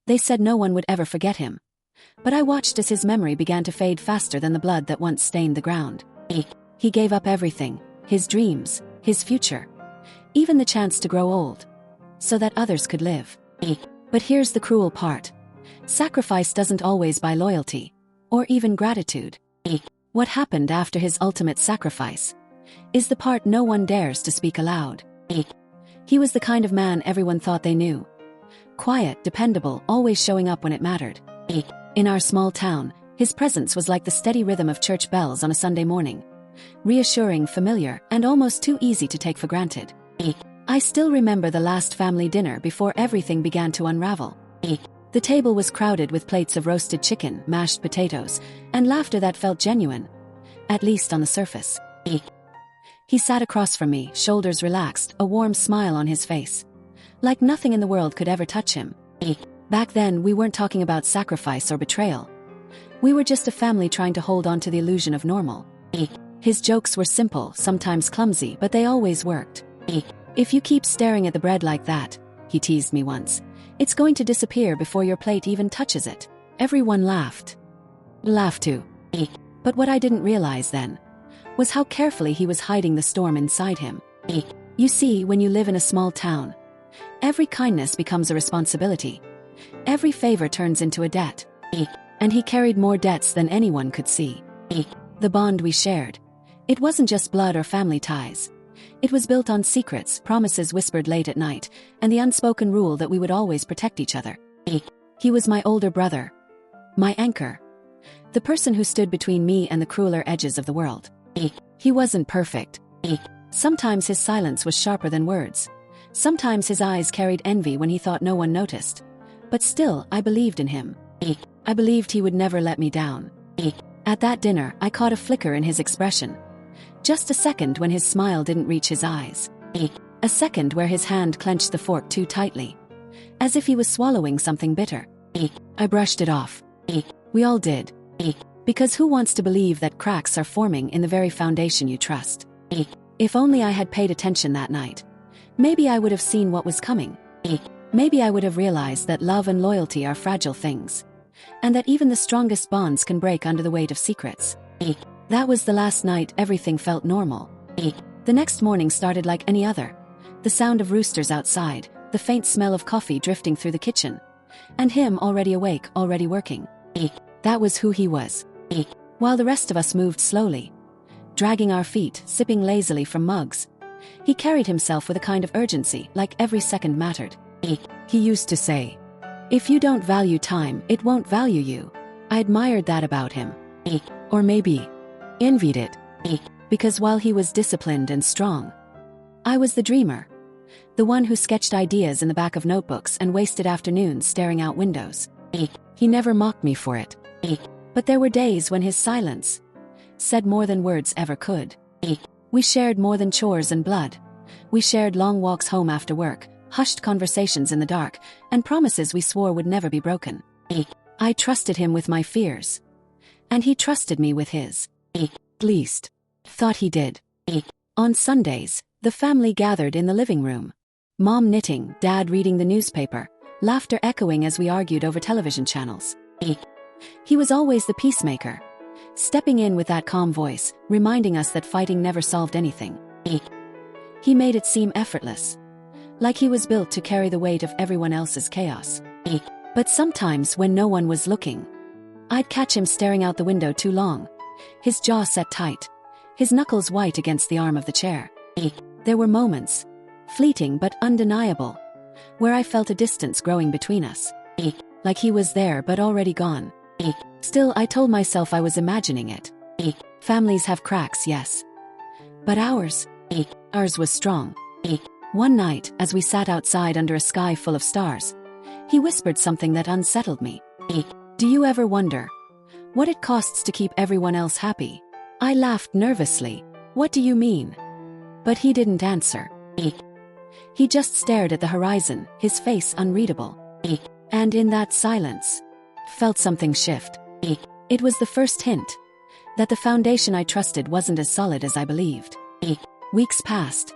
They said no one would ever forget him. But I watched as his memory began to fade faster than the blood that once stained the ground. He gave up everything, his dreams, his future, even the chance to grow old, so that others could live. But here's the cruel part. Sacrifice doesn't always buy loyalty, or even gratitude. What happened after his ultimate sacrifice is the part no one dares to speak aloud. He was the kind of man everyone thought they knew. Quiet, dependable, always showing up when it mattered. In our small town, his presence was like the steady rhythm of church bells on a Sunday morning. Reassuring, familiar, and almost too easy to take for granted. I still remember the last family dinner before everything began to unravel. The table was crowded with plates of roasted chicken, mashed potatoes, and laughter that felt genuine, at least on the surface. He sat across from me, shoulders relaxed, a warm smile on his face, like nothing in the world could ever touch him. Back then, we weren't talking about sacrifice or betrayal. We were just a family trying to hold on to the illusion of normal. His jokes were simple, sometimes clumsy, but they always worked. If you keep staring at the bread like that, he teased me once, it's going to disappear before your plate even touches it. Everyone laughed. Laughed too. But what I didn't realize then was how carefully he was hiding the storm inside him. You see, when you live in a small town, every kindness becomes a responsibility. Every favor turns into a debt. And he carried more debts than anyone could see. The bond we shared, it wasn't just blood or family ties. It was built on secrets, promises whispered late at night, and the unspoken rule that we would always protect each other. He was my older brother, my anchor, the person who stood between me and the crueler edges of the world. He wasn't perfect. Sometimes his silence was sharper than words. Sometimes his eyes carried envy when he thought no one noticed. But still, I believed in him. I believed he would never let me down. At that dinner, I caught a flicker in his expression. Just a second when his smile didn't reach his eyes. A second where his hand clenched the fork too tightly, as if he was swallowing something bitter. I brushed it off. We all did. Because who wants to believe that cracks are forming in the very foundation you trust? If only I had paid attention that night. Maybe I would have seen what was coming. Maybe I would have realized that love and loyalty are fragile things, and that even the strongest bonds can break under the weight of secrets. That was the last night everything felt normal. The next morning started like any other. The sound of roosters outside, the faint smell of coffee drifting through the kitchen, and him already awake, already working. That was who he was. While the rest of us moved slowly, dragging our feet, sipping lazily from mugs, he carried himself with a kind of urgency, like every second mattered. He used to say, "If you don't value time, it won't value you." I admired that about him. Or maybe envied it. Because while he was disciplined and strong, I was the dreamer. The one who sketched ideas in the back of notebooks and wasted afternoons staring out windows. He never mocked me for it. But there were days when his silence said more than words ever could. We shared more than chores and blood. We shared long walks home after work, hushed conversations in the dark, and promises we swore would never be broken. I trusted him with my fears, and he trusted me with his. At least, thought he did. On Sundays, the family gathered in the living room. Mom knitting, Dad reading the newspaper, laughter echoing as we argued over television channels. He was always the peacemaker, stepping in with that calm voice, reminding us that fighting never solved anything. He made it seem effortless, like he was built to carry the weight of everyone else's chaos. But sometimes when no one was looking, I'd catch him staring out the window too long, his jaw set tight, his knuckles white against the arm of the chair. There were moments, fleeting but undeniable, where I felt a distance growing between us. Like he was there but already gone. Still, I told myself I was imagining it. Families have cracks, yes. But ours was strong. One night, as we sat outside under a sky full of stars, he whispered something that unsettled me. Do you ever wonder what it costs to keep everyone else happy? I laughed nervously. What do you mean? But he didn't answer. He just stared at the horizon, his face unreadable. And in that silence, felt something shift. It was the first hint that the foundation I trusted wasn't as solid as I believed. Weeks passed.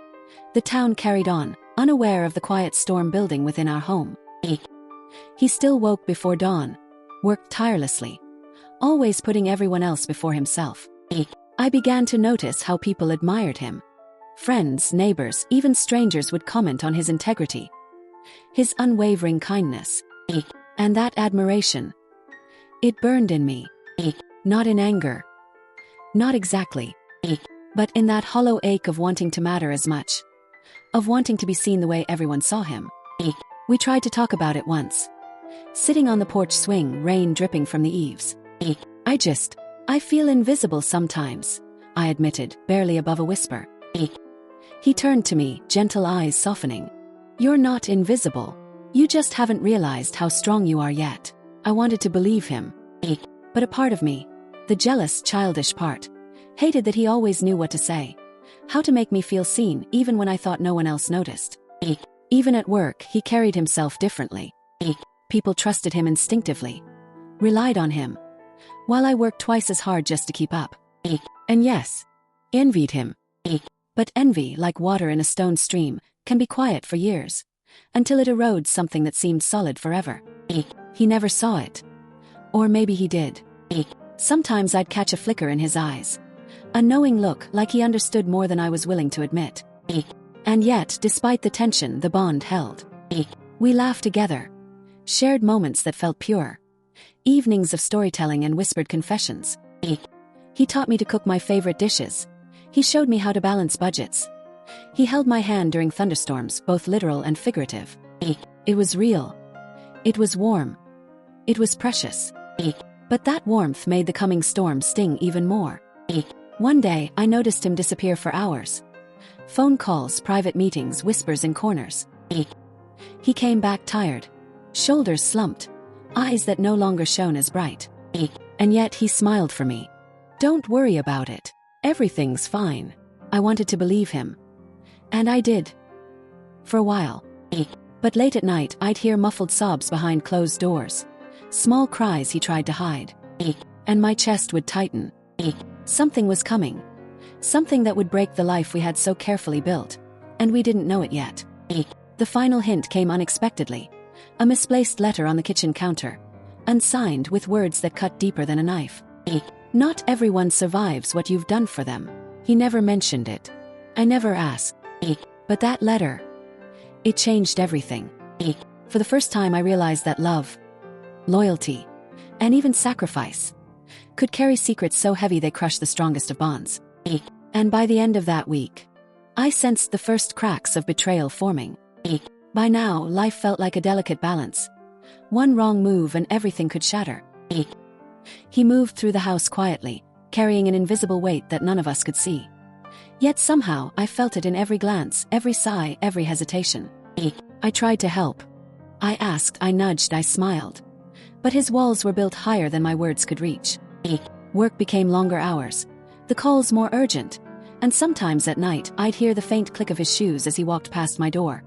The town carried on, unaware of the quiet storm building within our home. He still woke before dawn, worked tirelessly, always putting everyone else before himself. I began to notice how people admired him. Friends, neighbors, even strangers would comment on his integrity, his unwavering kindness, and that admiration. It burned in me. Not in anger. Not exactly. But in that hollow ache of wanting to matter as much. Of wanting to be seen the way everyone saw him. We tried to talk about it once. Sitting on the porch swing, rain dripping from the eaves. I feel invisible sometimes, I admitted, barely above a whisper. He turned to me, gentle eyes softening. You're not invisible. You just haven't realized how strong you are yet. I wanted to believe him. But a part of me, the jealous, childish part, hated that he always knew what to say, how to make me feel seen even when I thought no one else noticed. Even at work, he carried himself differently. People trusted him instinctively, relied on him, while I worked twice as hard just to keep up. And yes, envied him. But envy, like water in a stone stream, can be quiet for years, until it erodes something that seemed solid forever. He never saw it. Or maybe he did. Sometimes I'd catch a flicker in his eyes, a knowing look, like he understood more than I was willing to admit. And yet, despite the tension, the bond held. We laughed together, shared moments that felt pure, evenings of storytelling and whispered confessions. He taught me to cook my favorite dishes. He showed me how to balance budgets. He held my hand during thunderstorms, both literal and figurative. It was real. It was warm. It was precious. But that warmth made the coming storm sting even more. One day, I noticed him disappear for hours. Phone calls, private meetings, whispers in corners. He came back tired, shoulders slumped, eyes that no longer shone as bright. And yet he smiled for me. Don't worry about it. Everything's fine. I wanted to believe him. And I did. For a while. But late at night, I'd hear muffled sobs behind closed doors. Small cries he tried to hide. And my chest would tighten. Something was coming. Something that would break the life we had so carefully built. And we didn't know it yet. The final hint came unexpectedly. A misplaced letter on the kitchen counter. Unsigned, with words that cut deeper than a knife. Not everyone survives what you've done for them. He never mentioned it. I never asked. But that letter, it changed everything. For the first time I realized that love, loyalty, and even sacrifice could carry secrets so heavy they crush the strongest of bonds. And by the end of that week, I sensed the first cracks of betrayal forming. By now, life felt like a delicate balance. One wrong move and everything could shatter. He moved through the house quietly, carrying an invisible weight that none of us could see. Yet somehow, I felt it in every glance, every sigh, every hesitation. I tried to help. I asked, I nudged, I smiled. But his walls were built higher than my words could reach. Work became longer hours, the calls more urgent, and sometimes at night I'd hear the faint click of his shoes as he walked past my door,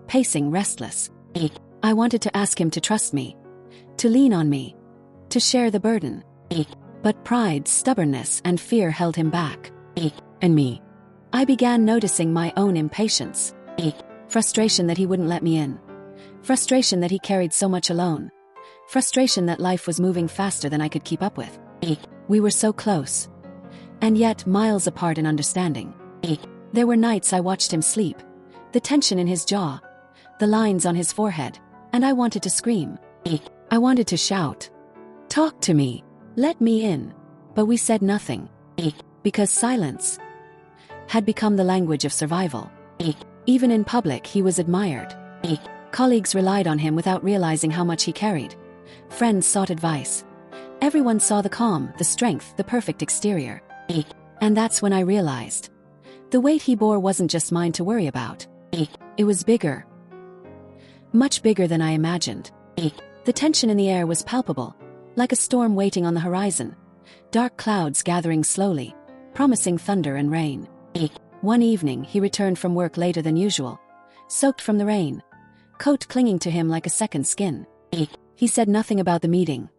pacing, restless. I wanted to ask him to trust me, to lean on me, to share the burden. But pride, stubbornness, and fear held him back. And me. I began noticing my own impatience. Frustration that he wouldn't let me in. Frustration that he carried so much alone. Frustration that life was moving faster than I could keep up with. We were so close. And yet miles apart in understanding. There were nights I watched him sleep, the tension in his jaw, the lines on his forehead, and I wanted to scream. I wanted to shout. Talk to me. Let me in. But we said nothing. Because silence had become the language of survival. Even in public, he was admired. Colleagues relied on him without realizing how much he carried. Friends sought advice. Everyone saw the calm, the strength, the perfect exterior. And that's when I realized. The weight he bore wasn't just mine to worry about. It was bigger. Much bigger than I imagined. The tension in the air was palpable, like a storm waiting on the horizon. Dark clouds gathering slowly, promising thunder and rain. One evening, he returned from work later than usual, soaked from the rain, coat clinging to him like a second skin. He said nothing about the meeting,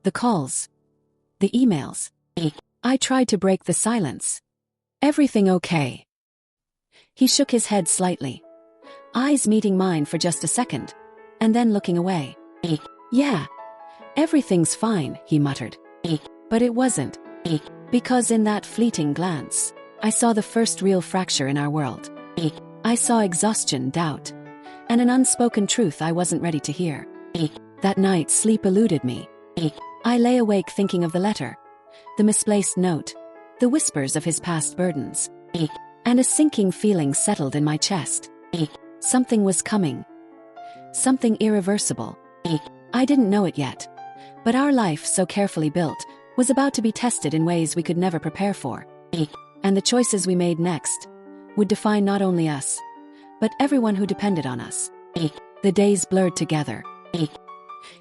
the calls, the emails. I tried to break the silence. Everything okay? He shook his head slightly, eyes meeting mine for just a second, and then looking away. Yeah, everything's fine, he muttered. But it wasn't. Because in that fleeting glance, I saw the first real fracture in our world. I saw exhaustion, doubt, and an unspoken truth I wasn't ready to hear. That night, sleep eluded me. I lay awake thinking of the letter, the misplaced note, the whispers of his past burdens. And a sinking feeling settled in my chest. Something was coming. Something irreversible. I didn't know it yet, but our life, so carefully built, was about to be tested in ways we could never prepare for. And the choices we made next would define not only us, but everyone who depended on us. The days blurred together.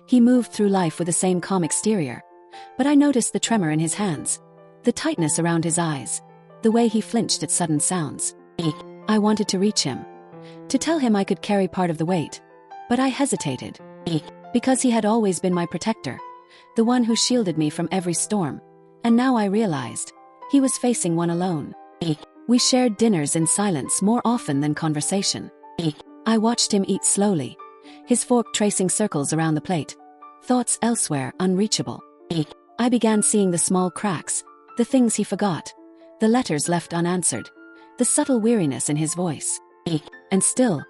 He moved through life with the same calm exterior, but I noticed the tremor in his hands, the tightness around his eyes, the way he flinched at sudden sounds. I wanted to reach him, to tell him I could carry part of the weight, but I hesitated. Because he had always been my protector, the one who shielded me from every storm, and now I realized he was facing one alone. We shared dinners in silence more often than conversation. I watched him eat slowly, his fork tracing circles around the plate, thoughts elsewhere, unreachable. I began seeing the small cracks, the things he forgot, the letters left unanswered, the subtle weariness in his voice. And still,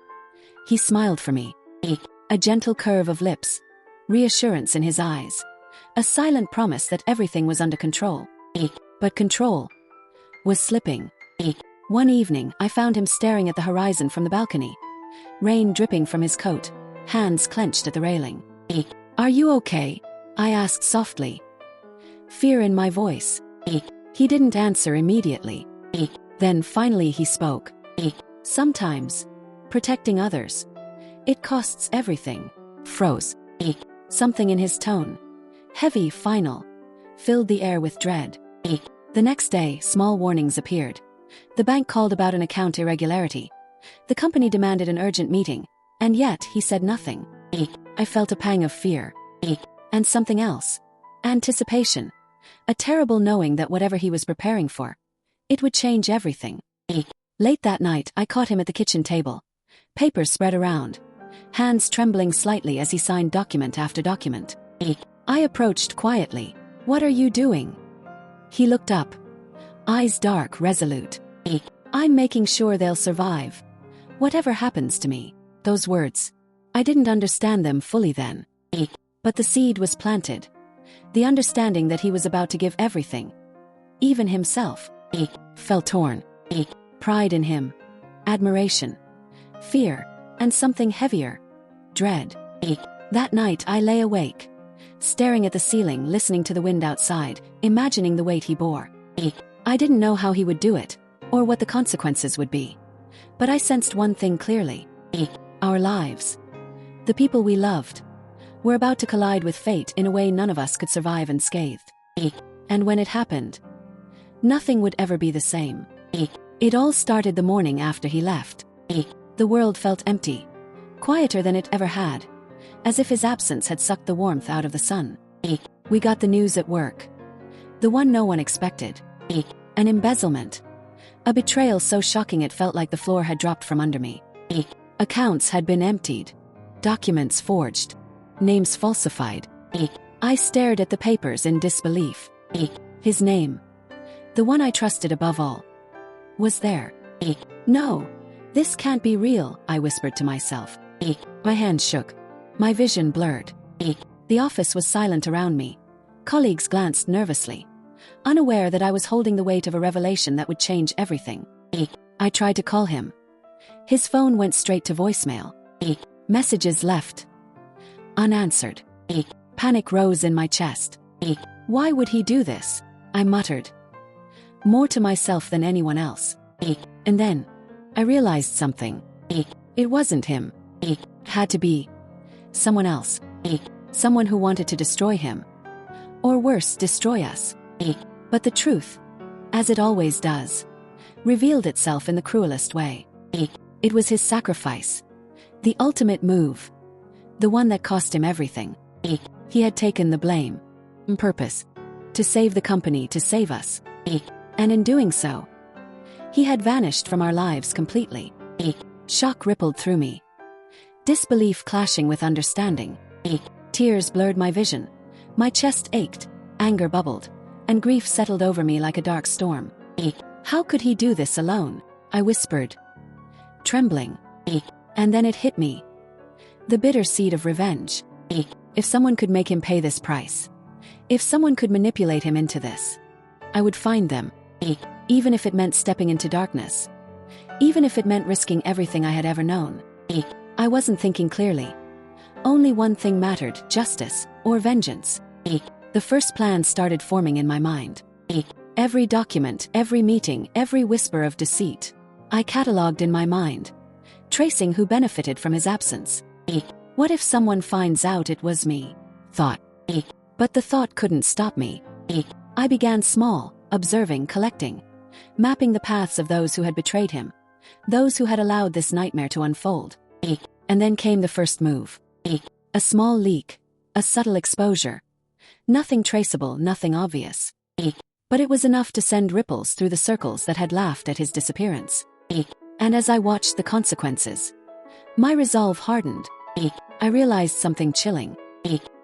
he smiled for me. A gentle curve of lips, reassurance in his eyes, a silent promise that everything was under control. But control was slipping. One evening, I found him staring at the horizon from the balcony, rain dripping from his coat, hands clenched at the railing. "Are you okay?" I asked softly, fear in my voice. He didn't answer immediately. Then finally he spoke. "Sometimes, protecting others, it costs everything." Froze. Something in his tone, heavy, final, filled the air with dread. The next day, small warnings appeared. The bank called about an account irregularity. The company demanded an urgent meeting, and yet he said nothing. I felt a pang of fear. And something else. Anticipation. A terrible knowing that whatever he was preparing for, it would change everything. Late that night, I caught him at the kitchen table. Papers spread around, hands trembling slightly as he signed document after document. I approached quietly. "What are you doing?" He looked up, eyes dark, resolute. "I'm making sure they'll survive, whatever happens to me." Those words, I didn't understand them fully then. But the seed was planted. The understanding that he was about to give everything, even himself, felt torn. Pride in him, admiration, fear, and something heavier, dread. That night I lay awake, staring at the ceiling, listening to the wind outside, imagining the weight he bore. I didn't know how he would do it, or what the consequences would be. But I sensed one thing clearly. Our lives, the people we loved, were about to collide with fate in a way none of us could survive unscathed. And when it happened, nothing would ever be the same. It all started the morning after he left. The world felt empty, quieter than it ever had, as if his absence had sucked the warmth out of the sun. We got the news at work. The one no one expected. An embezzlement. A betrayal so shocking it felt like the floor had dropped from under me. Accounts had been emptied, documents forged, names falsified. I stared at the papers in disbelief. His name, the one I trusted above all, was there. "No, this can't be real," I whispered to myself. My hands shook, my vision blurred. The office was silent around me. Colleagues glanced nervously, unaware that I was holding the weight of a revelation that would change everything. I tried to call him. His phone went straight to voicemail. Messages left unanswered. Panic rose in my chest. Why would he do this? I muttered, more to myself than anyone else. And then, I realized something. It wasn't him. It had to be someone else. Someone who wanted to destroy him. Or worse, destroy us. But the truth, as it always does, revealed itself in the cruelest way. It was his sacrifice. The ultimate move. The one that cost him everything. He had taken the blame. On purpose. To save the company, to save us. And in doing so, he had vanished from our lives completely. Shock rippled through me. Disbelief clashing with understanding. Tears blurred my vision. My chest ached, anger bubbled, and grief settled over me like a dark storm. How could he do this alone? I whispered, trembling. And then it hit me. The bitter seed of revenge. If someone could make him pay this price, if someone could manipulate him into this, I would find them. Even if it meant stepping into darkness. Even if it meant risking everything I had ever known. I wasn't thinking clearly. Only one thing mattered: justice or vengeance. The first plan started forming in my mind. Every document, every meeting, every whisper of deceit, I catalogued in my mind, tracing who benefited from his absence. What if someone finds out it was me? Thought. But the thought couldn't stop me. I began small, observing, collecting, mapping the paths of those who had betrayed him, those who had allowed this nightmare to unfold. And then came the first move. A small leak, a subtle exposure. Nothing traceable, nothing obvious. But it was enough to send ripples through the circles that had laughed at his disappearance. And as I watched the consequences, my resolve hardened. I realized something chilling.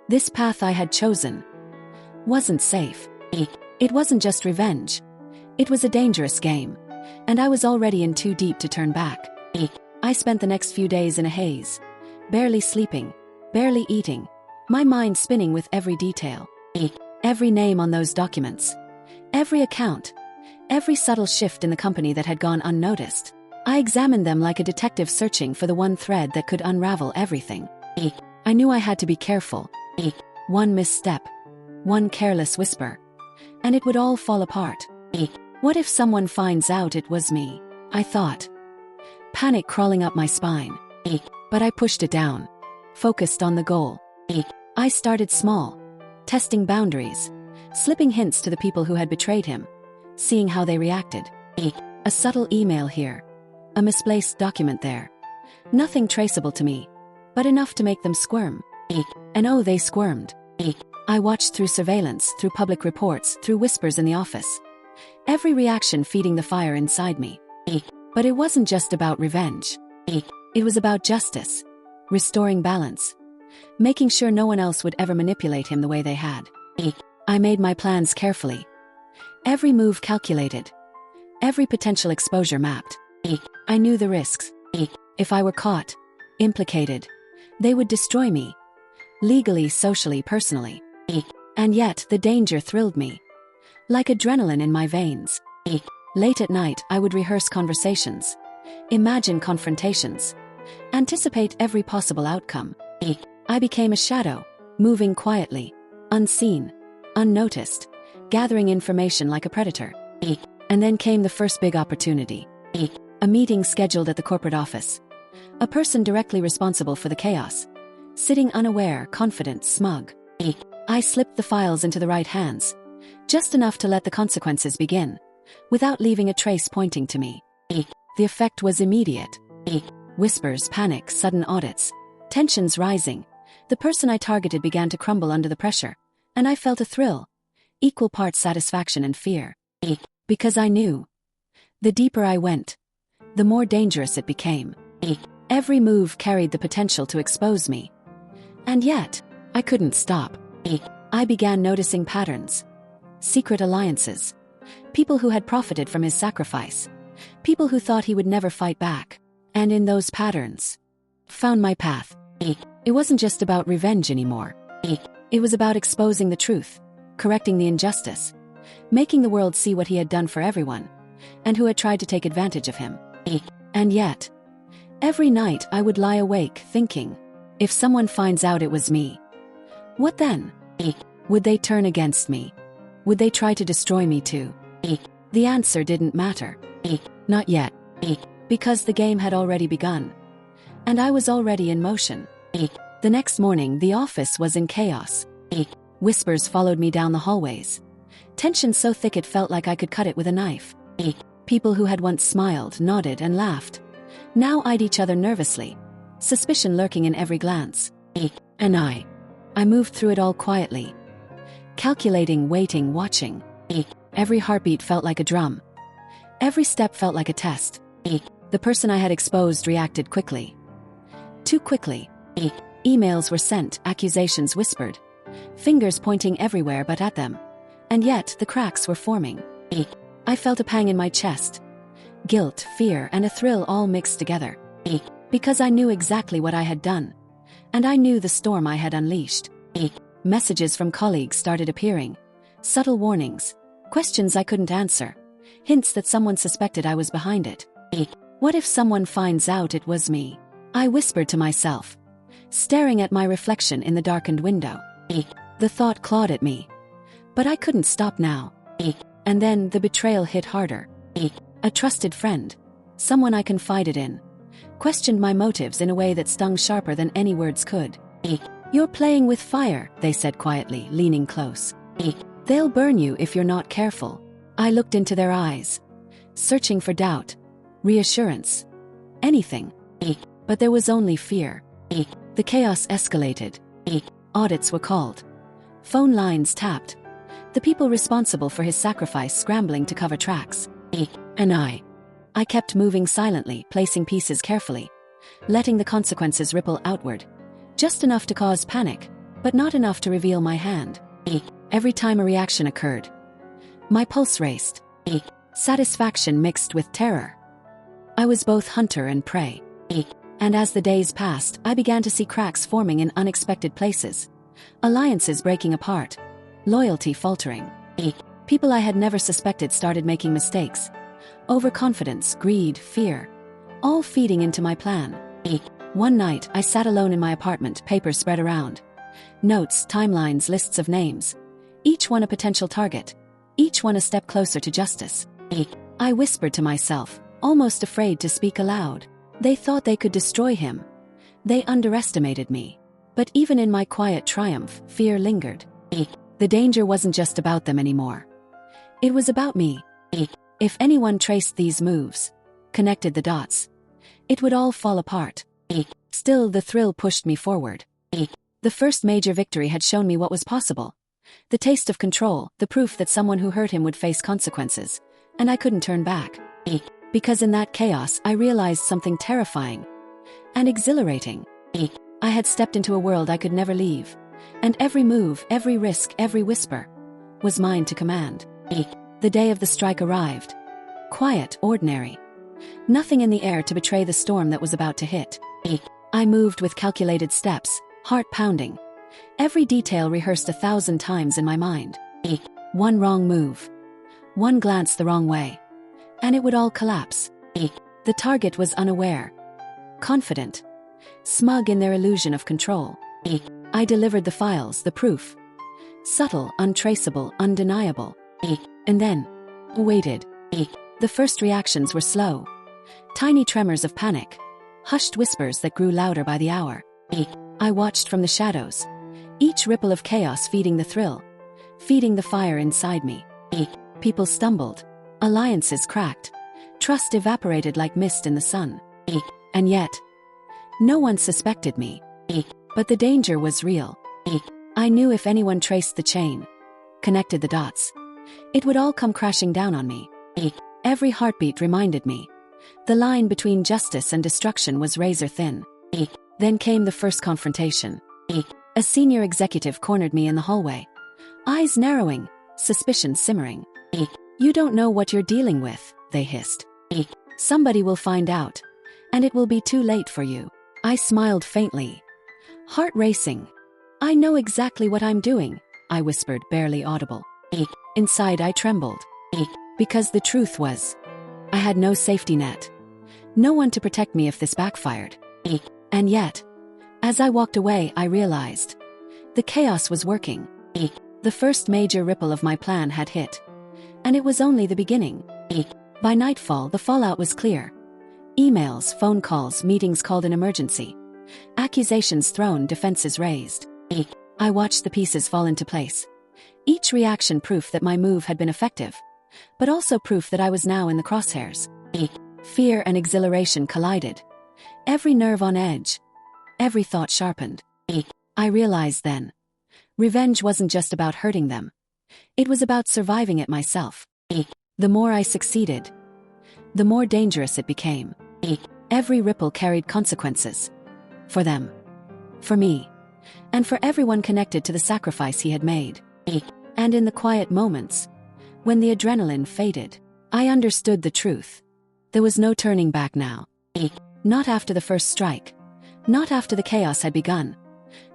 This path I had chosen wasn't safe. It wasn't just revenge. It was a dangerous game, and I was already in too deep to turn back. I spent the next few days in a haze, barely sleeping, barely eating, my mind spinning with every detail. Every name on those documents, every account, every subtle shift in the company that had gone unnoticed. I examined them like a detective searching for the one thread that could unravel everything. I knew I had to be careful. One misstep, one careless whisper, and it would all fall apart. What if someone finds out it was me? I thought, panic crawling up my spine. But I pushed it down, focused on the goal. I started small, testing boundaries, slipping hints to the people who had betrayed him, seeing how they reacted. A subtle email here, a misplaced document there. Nothing traceable to me, but enough to make them squirm. And oh, they squirmed. I watched through surveillance, through public reports, through whispers in the office. Every reaction feeding the fire inside me. But it wasn't just about revenge. It was about justice, restoring balance, making sure no one else would ever manipulate him the way they had. I made my plans carefully. Every move calculated. Every potential exposure mapped. I knew the risks. If I were caught, implicated, they would destroy me. Legally, socially, personally. And yet, the danger thrilled me. Like adrenaline in my veins. Late at night, I would rehearse conversations, imagine confrontations, anticipate every possible outcome. I became a shadow, moving quietly, unseen, unnoticed, gathering information like a predator. And then came the first big opportunity. A meeting scheduled at the corporate office. A person directly responsible for the chaos, sitting unaware, confident, smug. I slipped the files into the right hands, just enough to let the consequences begin, without leaving a trace pointing to me. The effect was immediate. Whispers, panic, sudden audits, tensions rising. The person I targeted began to crumble under the pressure, and I felt a thrill, equal parts satisfaction and fear. Because I knew, the deeper I went, the more dangerous it became. Every move carried the potential to expose me. And yet, I couldn't stop. I began noticing patterns, secret alliances, people who had profited from his sacrifice, people who thought he would never fight back. And in those patterns, found my path. It wasn't just about revenge anymore. It was about exposing the truth, correcting the injustice, making the world see what he had done for everyone, and who had tried to take advantage of him. And yet, every night I would lie awake thinking, if someone finds out it was me, what then? Would they turn against me? Would they try to destroy me too? The answer didn't matter. Not yet. Because the game had already begun. And I was already in motion. The next morning, the office was in chaos. Whispers followed me down the hallways. Tension so thick it felt like I could cut it with a knife. People who had once smiled, nodded, and laughed now eyed each other nervously, suspicion lurking in every glance. And I moved through it all quietly, calculating, waiting, watching. Every heartbeat felt like a drum. Every step felt like a test. The person I had exposed reacted quickly. Too quickly. Emails were sent, accusations whispered, fingers pointing everywhere but at them. And yet, the cracks were forming. I felt a pang in my chest. Guilt, fear, and a thrill all mixed together. Because I knew exactly what I had done. And I knew the storm I had unleashed. Messages from colleagues started appearing. Subtle warnings. Questions I couldn't answer. Hints that someone suspected I was behind it. What if someone finds out it was me? I whispered to myself, staring at my reflection in the darkened window. The thought clawed at me. But I couldn't stop now. And then the betrayal hit harder. A trusted friend, someone I confided in, questioned my motives in a way that stung sharper than any words could. "You're playing with fire," they said quietly, leaning close. "They'll burn you if you're not careful." I looked into their eyes, searching for doubt, reassurance, anything. But there was only fear. The chaos escalated. Audits were called. Phone lines tapped. The people responsible for his sacrifice scrambling to cover tracks. And I kept moving silently, placing pieces carefully, letting the consequences ripple outward. Just enough to cause panic, but not enough to reveal my hand. Every time a reaction occurred, my pulse raced. Satisfaction mixed with terror. I was both hunter and prey. And as the days passed, I began to see cracks forming in unexpected places. Alliances breaking apart. Loyalty faltering. People I had never suspected started making mistakes. Overconfidence, greed, fear. All feeding into my plan. One night, I sat alone in my apartment, papers spread around. Notes, timelines, lists of names. Each one a potential target. Each one a step closer to justice. I whispered to myself, almost afraid to speak aloud. They thought they could destroy him. They underestimated me. But even in my quiet triumph, fear lingered. The danger wasn't just about them anymore. It was about me. If anyone traced these moves, connected the dots, it would all fall apart. Still, the thrill pushed me forward. The first major victory had shown me what was possible. The taste of control, the proof that someone who hurt him would face consequences. And I couldn't turn back. Because in that chaos, I realized something terrifying and exhilarating. I had stepped into a world I could never leave. And every move, every risk, every whisper was mine to command. The day of the strike arrived. Quiet, ordinary. Nothing in the air to betray the storm that was about to hit. I moved with calculated steps, heart pounding. Every detail rehearsed 1,000 times in my mind. One wrong move. One glance the wrong way. And it would all collapse. The target was unaware. Confident. Smug in their illusion of control. I delivered the files, the proof. Subtle, untraceable, undeniable. And then, waited. The first reactions were slow. Tiny tremors of panic. Hushed whispers that grew louder by the hour. I watched from the shadows. Each ripple of chaos feeding the thrill. Feeding the fire inside me. People stumbled. Alliances cracked. Trust evaporated like mist in the sun. And yet, no one suspected me. But the danger was real. I knew if anyone traced the chain, connected the dots, it would all come crashing down on me. Every heartbeat reminded me. The line between justice and destruction was razor thin. Then came the first confrontation. A senior executive cornered me in the hallway. Eyes narrowing, suspicion simmering. "You don't know what you're dealing with," they hissed. "Somebody will find out. And it will be too late for you." I smiled faintly. Heart racing. "I know exactly what I'm doing," I whispered, barely audible. Inside I trembled. Because the truth was, I had no safety net. No one to protect me if this backfired. And yet, as I walked away, I realized the chaos was working. The first major ripple of my plan had hit. And it was only the beginning. By nightfall, the fallout was clear. Emails, phone calls, meetings called an emergency. Accusations thrown, defenses raised. I watched the pieces fall into place. Each reaction proof that my move had been effective, but also proof that I was now in the crosshairs. Fear and exhilaration collided. Every nerve on edge. Every thought sharpened. I realized then, revenge wasn't just about hurting them. It was about surviving it myself. The more I succeeded, the more dangerous it became. Every ripple carried consequences. For them. For me. And for everyone connected to the sacrifice he had made. And in the quiet moments, when the adrenaline faded, I understood the truth. There was no turning back now. Not after the first strike. Not after the chaos had begun.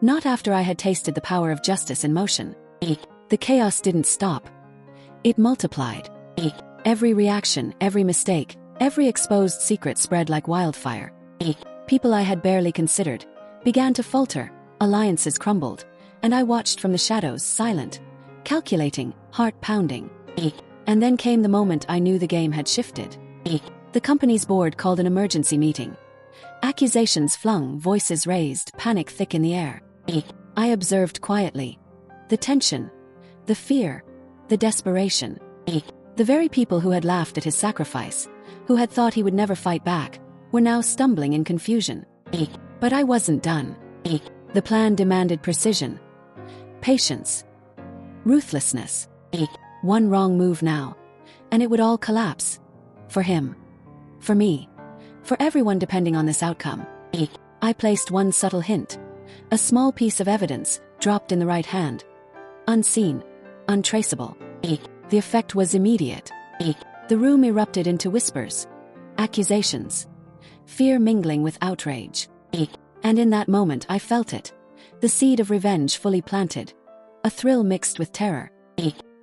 Not after I had tasted the power of justice in motion. The chaos didn't stop. It multiplied. Every reaction, every mistake, every exposed secret spread like wildfire. People I had barely considered began to falter, alliances crumbled, and I watched from the shadows, silent, calculating, heart pounding. And then came the moment I knew the game had shifted. The company's board called an emergency meeting. Accusations flung, voices raised, panic thick in the air. I observed quietly. The tension, the fear, the desperation. The very people who had laughed at his sacrifice, who had thought he would never fight back, were now stumbling in confusion. But I wasn't done. The plan demanded precision, patience, ruthlessness. One wrong move now, and it would all collapse. For him. For me. For everyone depending on this outcome. I placed one subtle hint. A small piece of evidence, dropped in the right hand. Unseen. Untraceable. The effect was immediate. The room erupted into whispers. Accusations. Fear mingling with outrage. And in that moment I felt it. The seed of revenge fully planted. A thrill mixed with terror.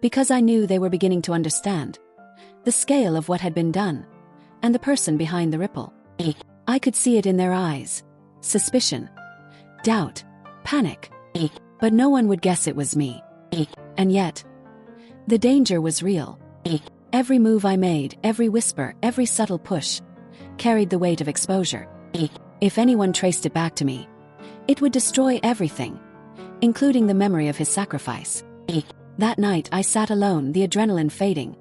Because I knew they were beginning to understand the scale of what had been done, and the person behind the ripple. I could see it in their eyes. Suspicion. Doubt. Panic. But no one would guess it was me. And yet, the danger was real. Every move I made, every whisper, every subtle push, carried the weight of exposure. If anyone traced it back to me, it would destroy everything, including the memory of his sacrifice. That night I sat alone, the adrenaline fading,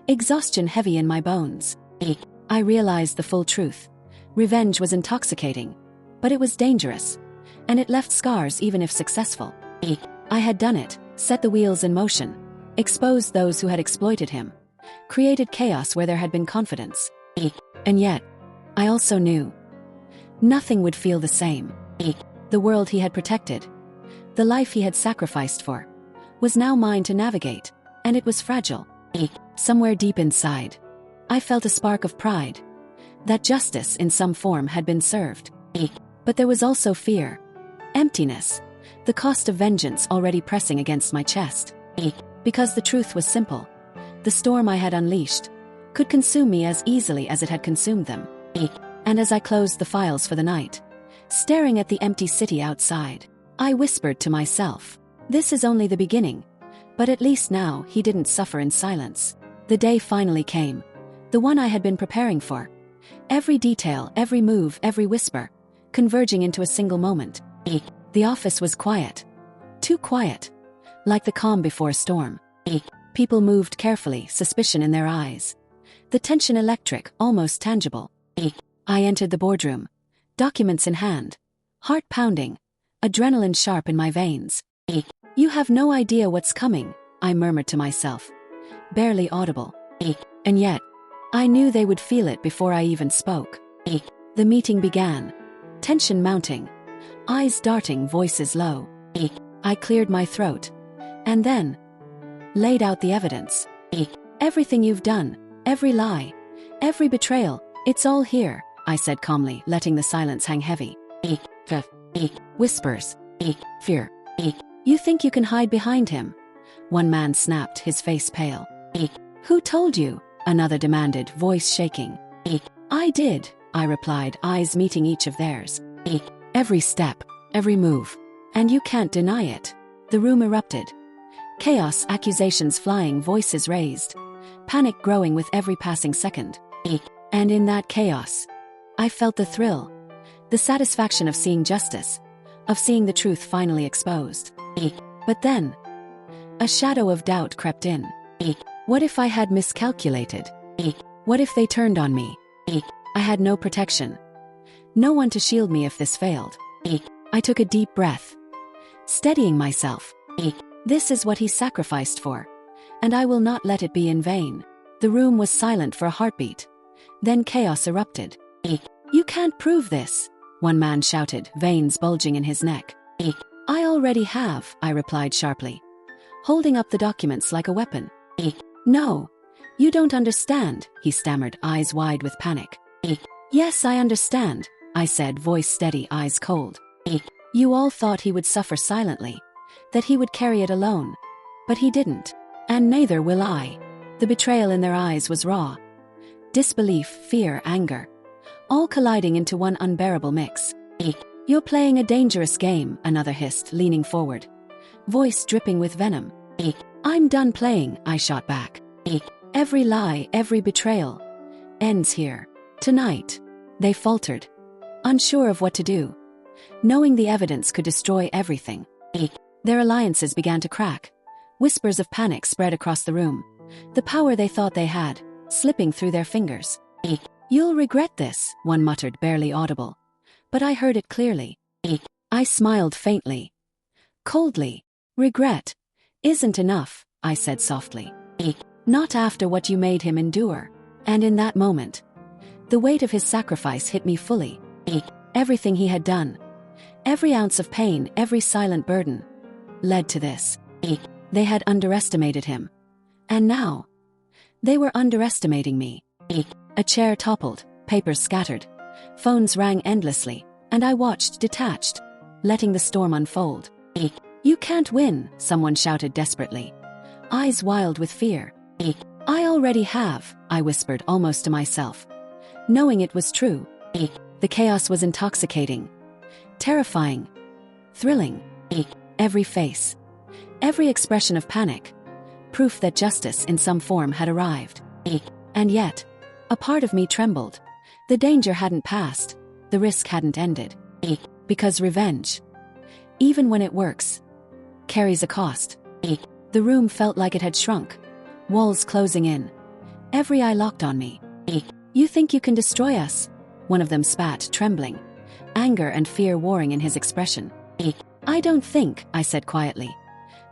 exhaustion heavy in my bones. I realized the full truth. Revenge was intoxicating, but it was dangerous, and it left scars even if successful. I had done it, set the wheels in motion, exposed those who had exploited him, created chaos where there had been confidence. And yet, I also knew nothing would feel the same. The world he had protected, the life he had sacrificed for, was now mine to navigate, and it was fragile. Somewhere deep inside, I felt a spark of pride, that justice in some form had been served. But there was also fear, emptiness, the cost of vengeance already pressing against my chest. Because the truth was simple. The storm I had unleashed could consume me as easily as it had consumed them. And as I closed the files for the night, staring at the empty city outside, I whispered to myself, this is only the beginning. But at least now he didn't suffer in silence. The day finally came. The one I had been preparing for. Every detail, every move, every whisper, converging into a single moment. The office was quiet. Too quiet. Like the calm before a storm. People moved carefully, suspicion in their eyes. The tension electric, almost tangible. I entered the boardroom. Documents in hand. Heart pounding. Adrenaline sharp in my veins. You have no idea what's coming, I murmured to myself. Barely audible. And yet, I knew they would feel it before I even spoke. The meeting began. Tension mounting. Eyes darting, voices low. I cleared my throat. And then, laid out the evidence. Everything you've done, every lie, every betrayal, it's all here, I said calmly, letting the silence hang heavy. Whispers. Fear. You think you can hide behind him? One man snapped, his face pale. Who told you? Another demanded, voice shaking. I did, I replied, eyes meeting each of theirs. Every step, every move. And you can't deny it. The room erupted. Chaos, accusations flying, voices raised. Panic growing with every passing second. And in that chaos, I felt the thrill. The satisfaction of seeing justice. Of seeing the truth finally exposed. But then, a shadow of doubt crept in. What if I had miscalculated? What if they turned on me? I had no protection. No one to shield me if this failed. I took a deep breath, steadying myself. This is what he sacrificed for, and I will not let it be in vain. The room was silent for a heartbeat. Then chaos erupted. You can't prove this, one man shouted, veins bulging in his neck. I already have, I replied sharply, holding up the documents like a weapon. No, you don't understand, he stammered, eyes wide with panic. Yes, I understand, I said, voice steady, eyes cold. You all thought he would suffer silently, that he would carry it alone. But he didn't. And neither will I. The betrayal in their eyes was raw. Disbelief, fear, anger, all colliding into one unbearable mix. You're playing a dangerous game, another hissed, leaning forward, voice dripping with venom. I'm done playing, I shot back. Every lie, every betrayal ends here. Tonight. They faltered, unsure of what to do, knowing the evidence could destroy everything. Their alliances began to crack. Whispers of panic spread across the room, the power they thought they had slipping through their fingers. You'll regret this, one muttered, barely audible. But I heard it clearly. I smiled faintly, coldly. Regret isn't enough, I said softly. Not after what you made him endure. And in that moment, the weight of his sacrifice hit me fully. Everything he had done, every ounce of pain, every silent burden, led to this. They had underestimated him. And now, they were underestimating me. A chair toppled, papers scattered, phones rang endlessly, and I watched detached, letting the storm unfold. You can't win, someone shouted desperately, eyes wild with fear. I already have, I whispered almost to myself, knowing it was true. The chaos was intoxicating, terrifying, thrilling. Every face, every expression of panic, proof that justice in some form had arrived. And yet, a part of me trembled. The danger hadn't passed, the risk hadn't ended. Because revenge, even when it works, carries a cost. The room felt like it had shrunk, walls closing in, every eye locked on me. You think you can destroy us? One of them spat, trembling, anger and fear warring in his expression. I don't think, I said quietly,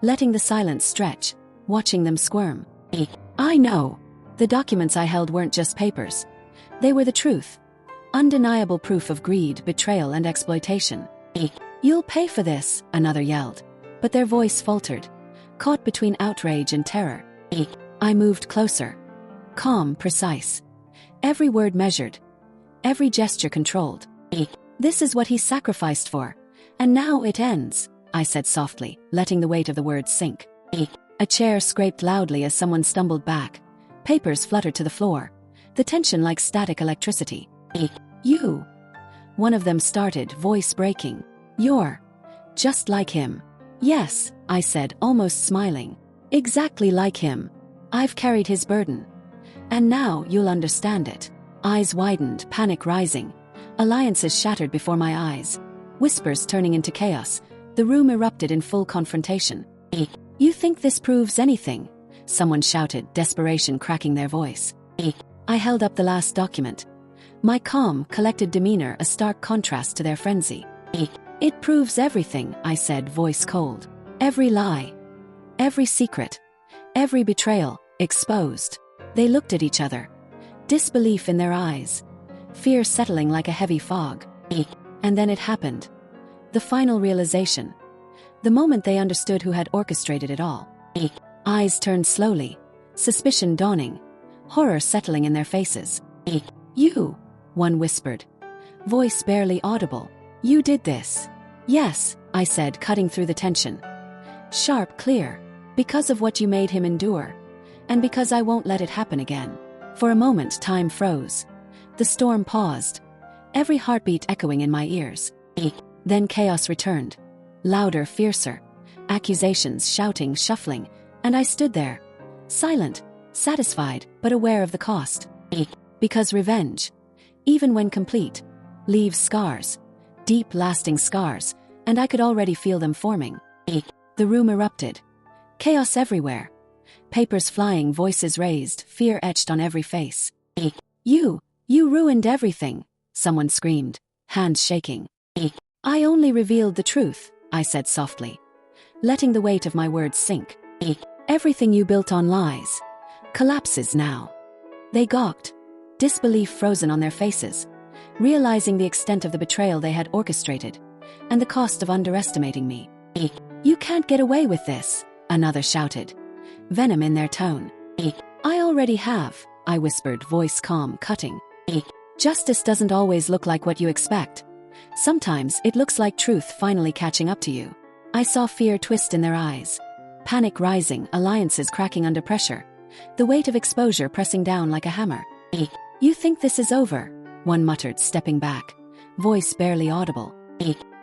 letting the silence stretch, watching them squirm. I know. The documents I held weren't just papers. They were the truth. Undeniable proof of greed, betrayal, and exploitation. You'll pay for this, another yelled. But their voice faltered, caught between outrage and terror. I moved closer. Calm, precise. Every word measured. Every gesture controlled. This is what he sacrificed for. And now it ends, I said softly, letting the weight of the words sink. A chair scraped loudly as someone stumbled back. Papers fluttered to the floor, the tension like static electricity. You. One of them started, voice breaking. You're just like him. Yes, I said, almost smiling. Exactly like him. I've carried his burden. And now you'll understand it. Eyes widened, panic rising. Alliances shattered before my eyes. Whispers turning into chaos. The room erupted in full confrontation. You think this proves anything? Someone shouted, desperation cracking their voice. I held up the last document. My calm, collected demeanor a stark contrast to their frenzy. It proves everything, I said, voice cold. Every lie. Every secret. Every betrayal, exposed. They looked at each other. Disbelief in their eyes. Fear settling like a heavy fog. And then it happened. The final realization. The moment they understood who had orchestrated it all. Eyes turned slowly. Suspicion dawning. Horror settling in their faces. You, one whispered. Voice barely audible. You did this. Yes, I said, cutting through the tension. Sharp, clear. Because of what you made him endure. And because I won't let it happen again. For a moment time froze. The storm paused. Every heartbeat echoing in my ears. Then chaos returned. Louder, fiercer. Accusations, shouting, shuffling. And I stood there. Silent, satisfied, but aware of the cost. Because revenge, even when complete, leaves scars. Deep, lasting scars. And I could already feel them forming. The room erupted. Chaos everywhere. Papers flying, voices raised, fear etched on every face. You ruined everything, someone screamed, hands shaking. I only revealed the truth, I said softly, letting the weight of my words sink. Everything you built on lies collapses now. They gawked, disbelief frozen on their faces, realizing the extent of the betrayal they had orchestrated, and the cost of underestimating me. "You can't get away with this," another shouted, venom in their tone. "I already have," I whispered, voice calm, cutting. "Justice doesn't always look like what you expect. Sometimes it looks like truth finally catching up to you." I saw fear twist in their eyes, panic rising, alliances cracking under pressure, the weight of exposure pressing down like a hammer. "You think this is over?" one muttered, stepping back, voice barely audible.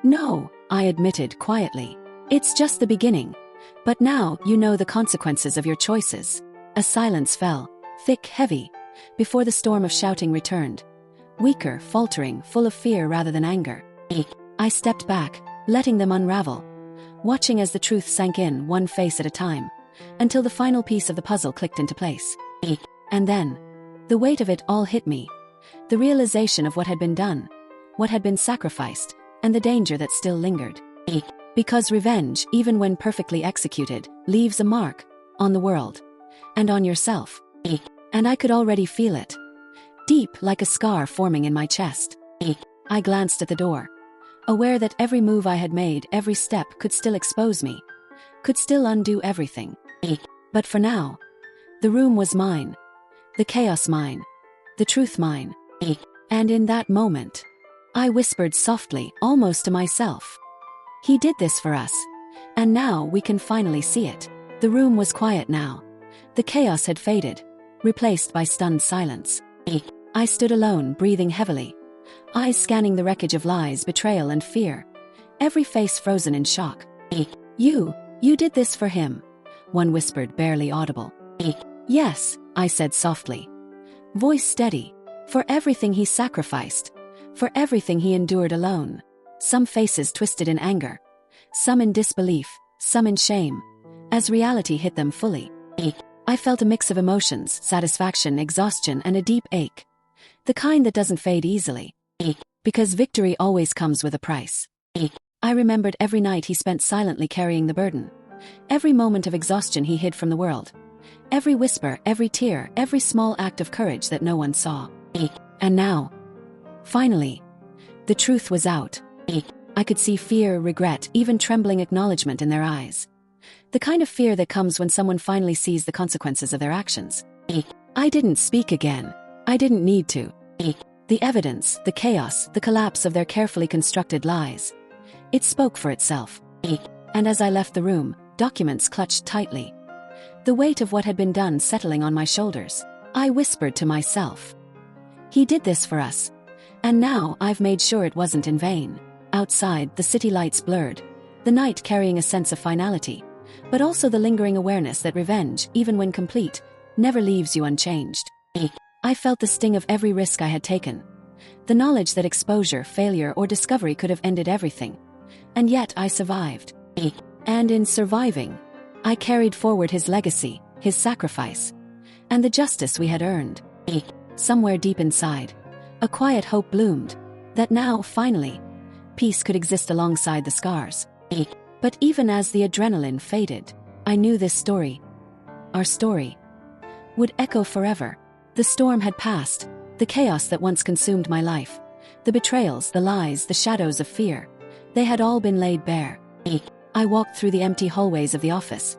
"No," I admitted quietly. "It's just the beginning. But now you know the consequences of your choices." A silence fell, thick, heavy, before the storm of shouting returned. Weaker, faltering, full of fear rather than anger. I stepped back, letting them unravel, watching as the truth sank in, one face at a time, until the final piece of the puzzle clicked into place. And then, the weight of it all hit me. The realization of what had been done, what had been sacrificed, and the danger that still lingered. Because revenge, even when perfectly executed, leaves a mark on the world and on yourself. And I could already feel it, deep like a scar forming in my chest. I glanced at the door, aware that every move I had made, every step could still expose me, could still undo everything. But for now, the room was mine, the chaos mine, the truth mine. And in that moment, I whispered softly, almost to myself, "He did this for us, and now we can finally see it." The room was quiet now. The chaos had faded, replaced by stunned silence. I stood alone, breathing heavily, eyes scanning the wreckage of lies, betrayal, and fear, every face frozen in shock. You did this for him," one whispered, barely audible. "Yes," I said softly, voice steady, "for everything he sacrificed, for everything he endured alone." Some faces twisted in anger, some in disbelief, some in shame, as reality hit them fully. I felt a mix of emotions, satisfaction, exhaustion, and a deep ache, the kind that doesn't fade easily. Because victory always comes with a price. I remembered every night he spent silently carrying the burden, every moment of exhaustion he hid from the world, every whisper, every tear, every small act of courage that no one saw. And now, finally, the truth was out. I could see fear, regret, even trembling acknowledgement in their eyes. The kind of fear that comes when someone finally sees the consequences of their actions. I didn't speak again. I didn't need to. The evidence, the chaos, the collapse of their carefully constructed lies. It spoke for itself. And as I left the room, documents clutched tightly, the weight of what had been done settling on my shoulders. I whispered to myself, "He did this for us, and now I've made sure it wasn't in vain." Outside, the city lights blurred, the night carrying a sense of finality, but also the lingering awareness that revenge, even when complete, never leaves you unchanged. I felt the sting of every risk I had taken, the knowledge that exposure, failure, or discovery could have ended everything. And yet I survived. And in surviving, I carried forward his legacy, his sacrifice, and the justice we had earned. Somewhere deep inside, a quiet hope bloomed, that now, finally, peace could exist alongside the scars. But even as the adrenaline faded, I knew this story, our story, would echo forever. The storm had passed, the chaos that once consumed my life, the betrayals, the lies, the shadows of fear, they had all been laid bare. I walked through the empty hallways of the office,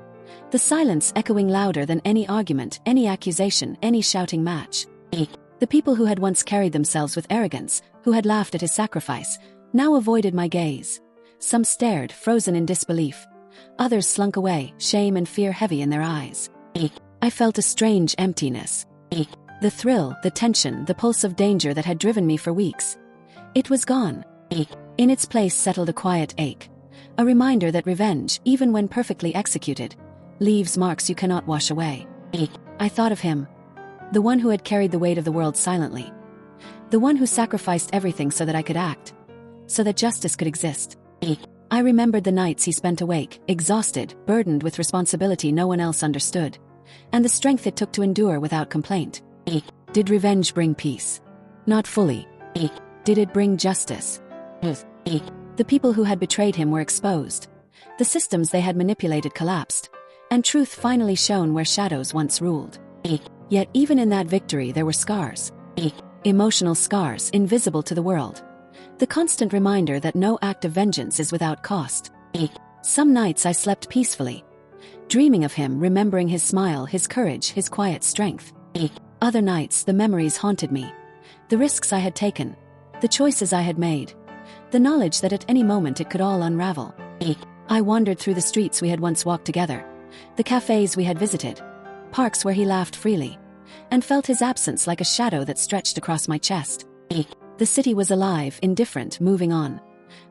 the silence echoing louder than any argument, any accusation, any shouting match. The people who had once carried themselves with arrogance, who had laughed at his sacrifice, now avoided my gaze. Some stared, frozen in disbelief. Others slunk away, shame and fear heavy in their eyes. I felt a strange emptiness. The thrill, the tension, the pulse of danger that had driven me for weeks. It was gone. In its place settled a quiet ache, a reminder that revenge, even when perfectly executed, leaves marks you cannot wash away. I thought of him, the one who had carried the weight of the world silently, the one who sacrificed everything so that I could act, so that justice could exist. I remembered the nights he spent awake, exhausted, burdened with responsibility no one else understood, and the strength it took to endure without complaint. Did revenge bring peace? Not fully. Did it bring justice? The people who had betrayed him were exposed. The systems they had manipulated collapsed, and truth finally shone where shadows once ruled. Yet even in that victory there were scars. Emotional scars invisible to the world. The constant reminder that no act of vengeance is without cost. Some nights I slept peacefully, dreaming of him, remembering his smile, his courage, his quiet strength. Other nights the memories haunted me. The risks I had taken, the choices I had made, the knowledge that at any moment it could all unravel. I wandered through the streets we had once walked together, the cafes we had visited, parks where he laughed freely, and felt his absence like a shadow that stretched across my chest. The city was alive, indifferent, moving on.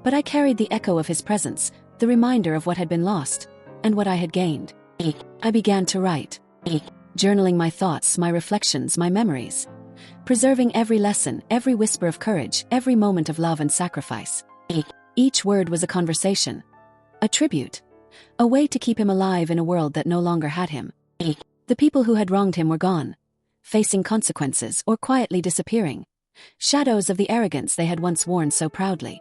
But I carried the echo of his presence, the reminder of what had been lost, and what I had gained. I began to write, journaling my thoughts, my reflections, my memories, preserving every lesson, every whisper of courage, every moment of love and sacrifice. Each word was a conversation, a tribute, a way to keep him alive in a world that no longer had him. The people who had wronged him were gone, facing consequences or quietly disappearing, shadows of the arrogance they had once worn so proudly.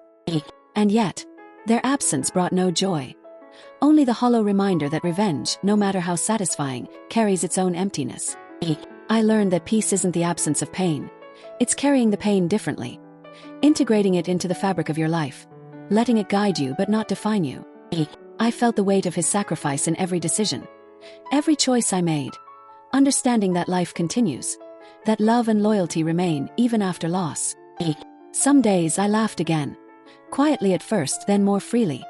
And yet, their absence brought no joy, only the hollow reminder that revenge, no matter how satisfying, carries its own emptiness. I learned that peace isn't the absence of pain, it's carrying the pain differently, integrating it into the fabric of your life, letting it guide you but not define you. I felt the weight of his sacrifice in every decision, every choice I made, understanding that life continues, that love and loyalty remain even after loss. Some days I laughed again, quietly at first, then more freely,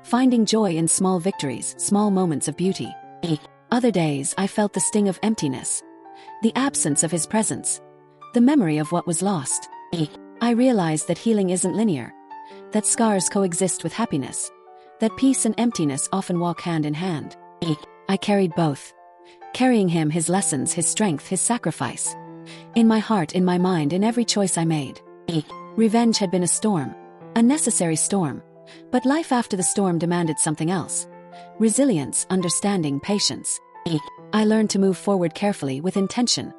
finding joy in small victories, small moments of beauty. Other days I felt the sting of emptiness, the absence of his presence, the memory of what was lost. I realized that healing isn't linear, that scars coexist with happiness, that peace and emptiness often walk hand in hand. I carried both, carrying him, his lessons, his strength, his sacrifice, in my heart, in my mind, in every choice I made. Revenge had been a storm, a necessary storm, but life after the storm demanded something else: resilience, understanding, patience. I learned to move forward carefully, with intention,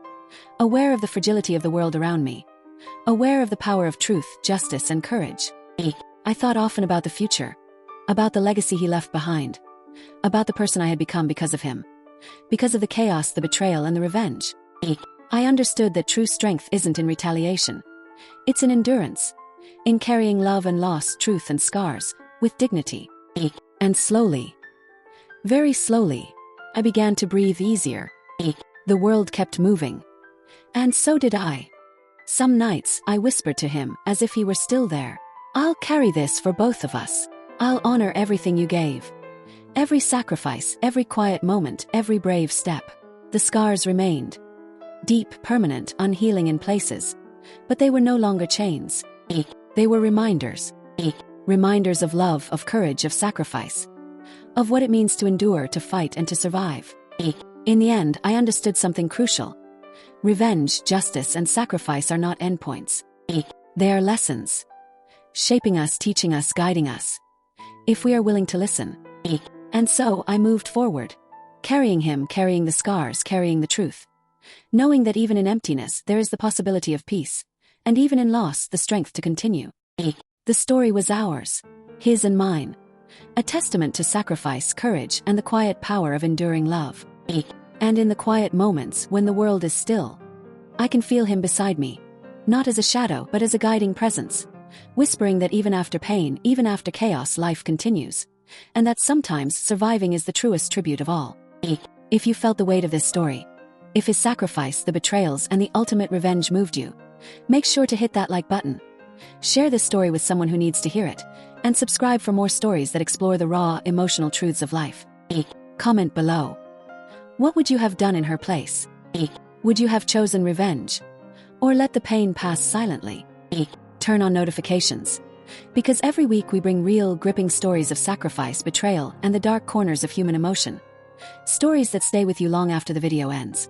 aware of the fragility of the world around me, aware of the power of truth, justice, and courage. I thought often about the future, about the legacy he left behind, about the person I had become because of him, because of the chaos, the betrayal, and the revenge. I understood that true strength isn't in retaliation, it's in endurance, in carrying love and loss, truth and scars, with dignity. And slowly, very slowly, I began to breathe easier. The world kept moving, and so did I. Some nights I whispered to him, as if he were still there, "I'll carry this for both of us. I'll honor everything you gave. Every sacrifice, every quiet moment, every brave step." The scars remained, deep, permanent, unhealing in places, but they were no longer chains. They were reminders. Reminders of love, of courage, of sacrifice, of what it means to endure, to fight, and to survive. In the end, I understood something crucial. Revenge, justice, and sacrifice are not endpoints. They are lessons, shaping us, teaching us, guiding us, if we are willing to listen. And so I moved forward, carrying him, carrying the scars, carrying the truth, knowing that even in emptiness there is the possibility of peace, and even in loss the strength to continue. The story was ours, his and mine, a testament to sacrifice, courage, and the quiet power of enduring love. And in the quiet moments, when the world is still, I can feel him beside me, not as a shadow but as a guiding presence, whispering that even after pain, even after chaos, life continues, and that sometimes surviving is the truest tribute of all. If you felt the weight of this story, if his sacrifice, the betrayals, and the ultimate revenge moved you, make sure to hit that like button. Share this story with someone who needs to hear it, and subscribe for more stories that explore the raw, emotional truths of life. Comment below. What would you have done in her place? Would you have chosen revenge, or let the pain pass silently? Turn on notifications, because every week we bring real, gripping stories of sacrifice, betrayal, and the dark corners of human emotion. Stories that stay with you long after the video ends.